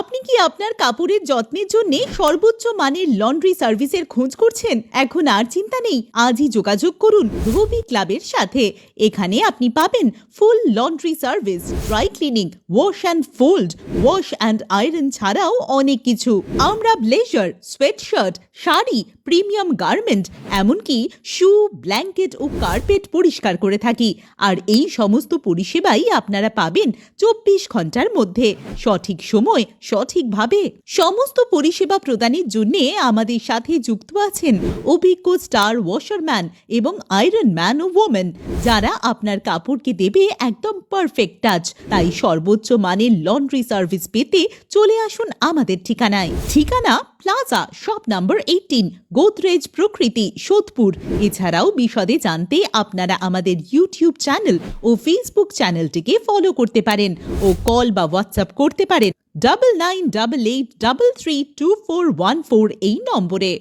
আপনি কি আপনার কাপড়ের যত্নের জন্য সর্বোচ্চ মানের লন্ড্রি সার্ভিসের খোঁজ করছেন? এখন আর চিন্তা নেই, আজই যোগাযোগ করুন ধোবি ক্লাবের সাথে। এখানে আপনি পাবেন full laundry service, dry cleaning, wash and fold, wash and iron ছাড়াও অনেক কিছু। আমরা blazer, sweatshirt, sari, premium garment, এমনকি শু, ব্ল্যাঙ্কেট ও কার্পেট পরিষ্কার করে থাকি। আর এই সমস্ত পরিষেবাই আপনারা পাবেন 24 ঘন্টার মধ্যে, সঠিক সময়, সঠিকভাবে। সমস্ত পরিষেবা প্রদানের জন্য আমাদের সাথে যুক্ত আছেন অভিজ্ঞ স্টার ওয়াশারম্যান এবং আয়রন ম্যান ও ওমেন, যারা আপনার কাপড়কে দেবে একদম পারফেক্ট টাচ। তাই সর্বোচ্চ মানের লন্ড্রি সার্ভিস পেতে চলে আসুন আমাদের ঠিকানায়। ঠিকানা প্লাজা, শপ নাম্বার 18, গোদরেজ প্রকৃতি, সোদপুর। এছাড়াও বিশদে জানতে আপনারা আমাদের ইউটিউব চ্যানেল ও ফেসবুক চ্যানেলটিকে ফলো করতে পারেন ও কল বা হোয়াটসঅ্যাপ করতে পারেন 9988332414 এই নম্বরে।